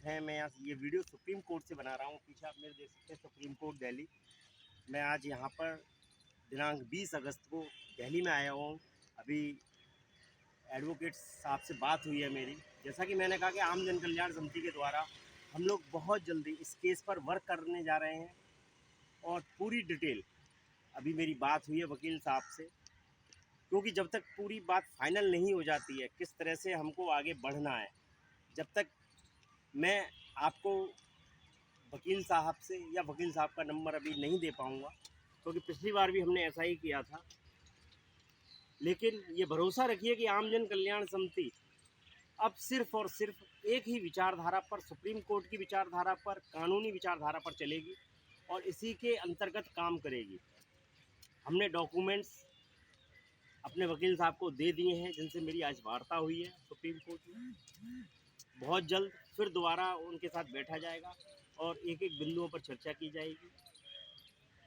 हैं। मैं यहाँ ये वीडियो सुप्रीम कोर्ट से बना रहा हूँ। पीछे आप मेरे देख सकते हैं सुप्रीम कोर्ट दिल्ली। मैं आज यहाँ पर दिनांक 20 अगस्त को दिल्ली में आया हूँ। अभी एडवोकेट साहब से बात हुई है मेरी। जैसा कि मैंने कहा कि आम जन कल्याण समिति के द्वारा हम लोग बहुत जल्दी इस केस पर वर्क करने जा रहे हैं और पूरी डिटेल अभी मेरी बात हुई है वकील साहब से, क्योंकि जब तक पूरी बात फाइनल नहीं हो जाती है किस तरह से हमको आगे बढ़ना है, जब तक मैं आपको वकील साहब से या वकील साहब का नंबर अभी नहीं दे पाऊँगा, क्योंकि पिछली बार भी हमने ऐसा ही किया था। लेकिन ये भरोसा रखिए कि आम जन कल्याण समिति अब सिर्फ और सिर्फ एक ही विचारधारा पर, सुप्रीम कोर्ट की विचारधारा पर, कानूनी विचारधारा पर चलेगी और इसी के अंतर्गत काम करेगी। हमने डॉक्यूमेंट्स अपने वकील साहब को दे दिए हैं, जिनसे मेरी आज वार्ता हुई है सुप्रीम कोर्ट में। बहुत जल्द फिर दोबारा उनके साथ बैठा जाएगा और एक एक बिंदुओं पर चर्चा की जाएगी।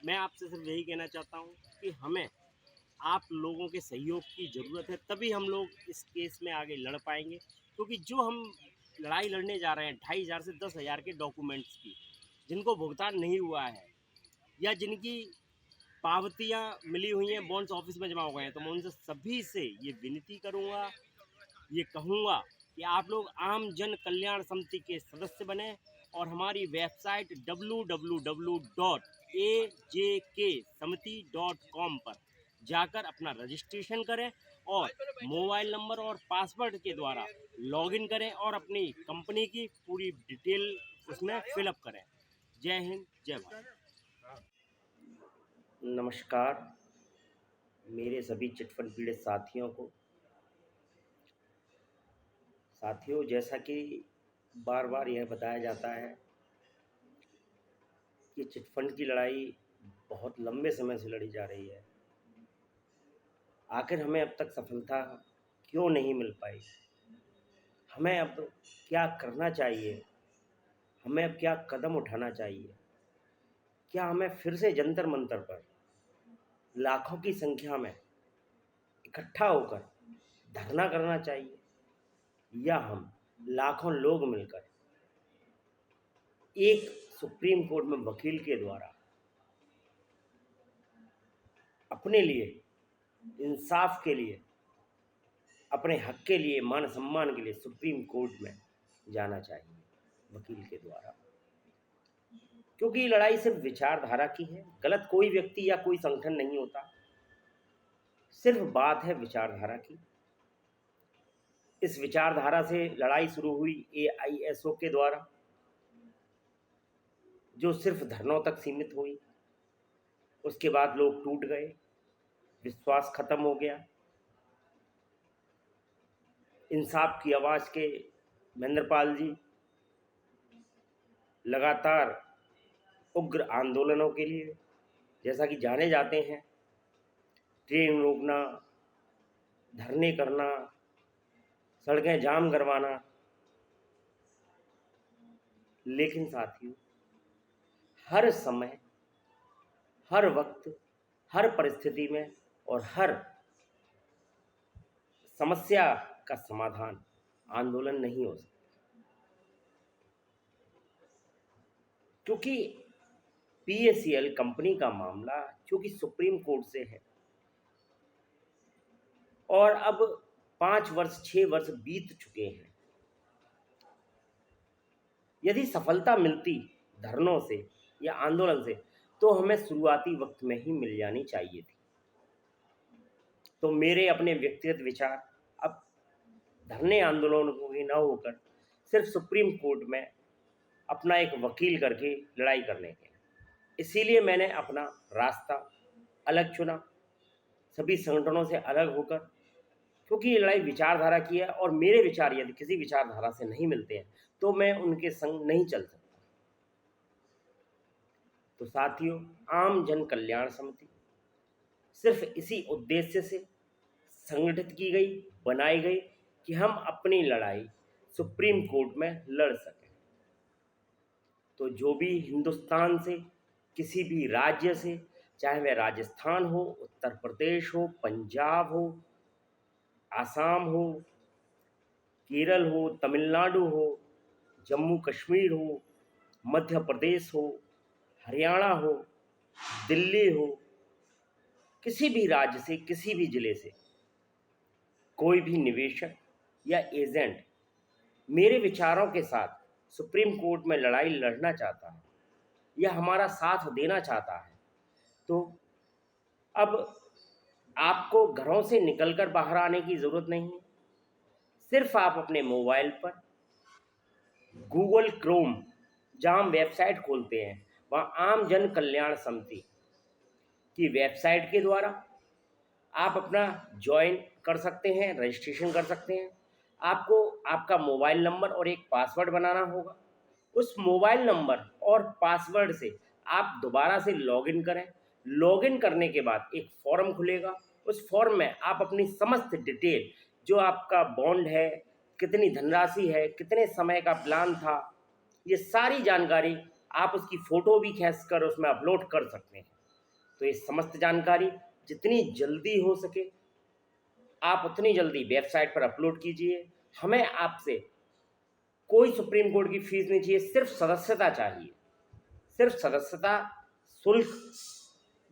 मैं आपसे सिर्फ यही कहना चाहता हूँ कि हमें आप लोगों के सहयोग की ज़रूरत है, तभी हम लोग इस केस में आगे लड़ पाएंगे। क्योंकि जो हम लड़ाई लड़ने जा रहे हैं 2500 से 10,000 के डॉक्यूमेंट्स की, जिनको भुगतान नहीं हुआ है या जिनकी पावतियाँ मिली हुई हैं, बॉन्ड्स ऑफिस में जमा हो गए हैं, तो मैं उनसे सभी से ये विनती करूँगा, ये कहूँगा कि आप लोग आम जन कल्याण समिति के सदस्य बने और हमारी वेबसाइट www.ajksamiti.com पर जाकर अपना रजिस्ट्रेशन करें और मोबाइल नंबर और पासवर्ड के द्वारा लॉगिन करें और अपनी कंपनी की पूरी डिटेल उसमें फिलअप करें। जय हिंद, जय भारत। नमस्कार मेरे सभी चिटफंड पीड़ित साथियों, जैसा कि बार बार यह बताया जाता है कि चिटफंड की लड़ाई बहुत लंबे समय से लड़ी जा रही है। आखिर हमें अब तक सफलता क्यों नहीं मिल पाई? हमें अब क्या करना चाहिए? हमें अब क्या कदम उठाना चाहिए? क्या हमें फिर से जंतर मंतर पर लाखों की संख्या में इकट्ठा होकर धरना करना चाहिए, या हम लाखों लोग मिलकर एक सुप्रीम कोर्ट में वकील के द्वारा अपने लिए, इंसाफ के लिए, अपने हक के लिए, मान सम्मान के लिए सुप्रीम कोर्ट में जाना चाहिए वकील के द्वारा? क्योंकि ये लड़ाई सिर्फ विचारधारा की है। गलत कोई व्यक्ति या कोई संगठन नहीं होता, सिर्फ बात है विचारधारा की। इस विचारधारा से लड़ाई शुरू हुई AISO के द्वारा, जो सिर्फ धरनों तक सीमित हुई। उसके बाद लोग टूट गए, विश्वास खत्म हो गया। इंसाफ की आवाज़ के महेंद्रपाल जी लगातार उग्र आंदोलनों के लिए, जैसा कि जाने जाते हैं, ट्रेन रोकना, धरने करना, सड़कें जाम करवाना। लेकिन साथियों, हर समय, हर वक्त, हर परिस्थिति में और हर समस्या का समाधान आंदोलन नहीं हो सकता, क्योंकि PACL कंपनी का मामला क्योंकि सुप्रीम कोर्ट से है और अब 5 वर्ष 6 वर्ष बीत चुके हैं। यदि सफलता मिलती धरनों से या आंदोलन से, तो हमें शुरुआती वक्त में ही मिल जानी चाहिए थी। तो मेरे अपने व्यक्तिगत विचार अब धरने आंदोलनों की न होकर सिर्फ सुप्रीम कोर्ट में अपना एक वकील करके लड़ाई करने के, इसीलिए मैंने अपना रास्ता अलग चुना, सभी संगठनों से अलग होकर, क्योंकि ये लड़ाई विचारधारा की है और मेरे विचार यदि किसी विचारधारा से नहीं मिलते हैं तो मैं उनके संग नहीं चल सकता। तो साथियों, आम जन कल्याण समिति सिर्फ इसी उद्देश्य से संगठित की गई, बनाई गई कि हम अपनी लड़ाई सुप्रीम कोर्ट में लड़ सकें। तो जो भी हिंदुस्तान से, किसी भी राज्य से, चाहे वह राजस्थान हो, उत्तर प्रदेश हो, पंजाब हो, आसाम हो, केरल हो, तमिलनाडु हो, जम्मू कश्मीर हो, मध्य प्रदेश हो, हरियाणा हो, दिल्ली हो, किसी भी राज्य से, किसी भी ज़िले से कोई भी निवेशक या एजेंट मेरे विचारों के साथ सुप्रीम कोर्ट में लड़ाई लड़ना चाहता है या हमारा साथ देना चाहता है, तो अब आपको घरों से निकलकर बाहर आने की ज़रूरत नहीं है। सिर्फ आप अपने मोबाइल पर गूगल क्रोम, जहाँ हम वेबसाइट खोलते हैं, वहाँ आम जन कल्याण समिति की वेबसाइट के द्वारा आप अपना ज्वाइन कर सकते हैं, रजिस्ट्रेशन कर सकते हैं। आपको आपका मोबाइल नंबर और एक पासवर्ड बनाना होगा। उस मोबाइल नंबर और पासवर्ड से आप दोबारा से लॉगिन करें। लॉगिन करने के बाद एक फॉर्म खुलेगा। उस फॉर्म में आप अपनी समस्त डिटेल, जो आपका बॉन्ड है, कितनी धनराशि है, कितने समय का प्लान था, ये सारी जानकारी आप उसकी फ़ोटो भी खींच कर उसमें अपलोड कर सकते हैं। तो ये समस्त जानकारी जितनी जल्दी हो सके आप उतनी जल्दी वेबसाइट पर अपलोड कीजिए। हमें आपसे कोई सुप्रीम कोर्ट की फीस नहीं चाहिए, सिर्फ सदस्यता चाहिए। सिर्फ सदस्यता शुल्क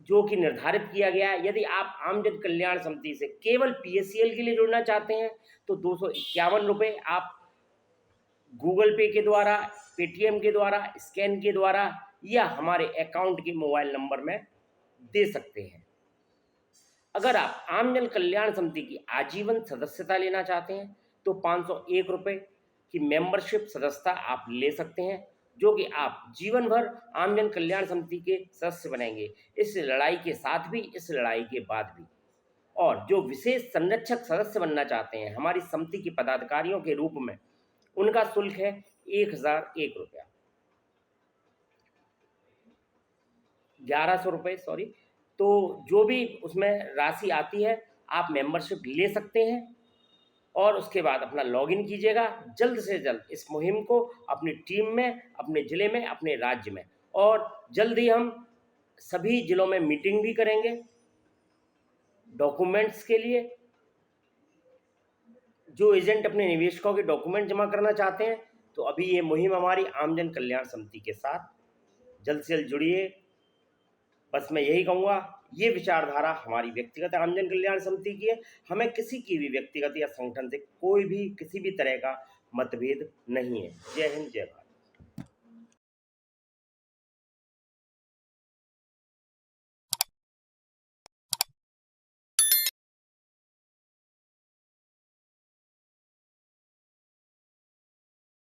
जो कि निर्धारित किया गया है। यदि आप आम जन कल्याण समिति से केवल PACL के लिए जुड़ना चाहते हैं तो 251 रुपये आप गूगल पे के द्वारा, पेटीएम के द्वारा, स्कैन के द्वारा या हमारे अकाउंट के मोबाइल नंबर में दे सकते हैं। अगर आप आम जन कल्याण समिति की आजीवन सदस्यता लेना चाहते हैं तो 501 रुपये की मेंबरशिप सदस्यता आप ले सकते हैं, जो कि आप जीवन भर आम जन कल्याण समिति के सदस्य बनेंगे, इस लड़ाई के साथ भी, इस लड़ाई के बाद भी। और जो विशेष संरक्षक सदस्य बनना चाहते हैं हमारी समिति के पदाधिकारियों के रूप में, उनका शुल्क है 1001 रुपया, 1100 रुपये, सॉरी। तो जो भी उसमें राशि आती है आप मेंबरशिप ले सकते हैं और उसके बाद अपना लॉगिन कीजिएगा। जल्द से जल्द इस मुहिम को अपनी टीम में, अपने ज़िले में, अपने राज्य में, और जल्द ही हम सभी ज़िलों में मीटिंग भी करेंगे डॉक्यूमेंट्स के लिए। जो एजेंट अपने निवेशकों के डॉक्यूमेंट जमा करना चाहते हैं, तो अभी ये मुहिम हमारी आम जन कल्याण समिति के साथ, जल्द से जल्द जुड़िए। बस मैं यही कहूँगा, ये विचारधारा हमारी व्यक्तिगत आम जन कल्याण समिति की है। हमें किसी की भी व्यक्तिगत या संगठन से कोई भी किसी भी तरह का मतभेद नहीं है। जय हिंद, जय भारत।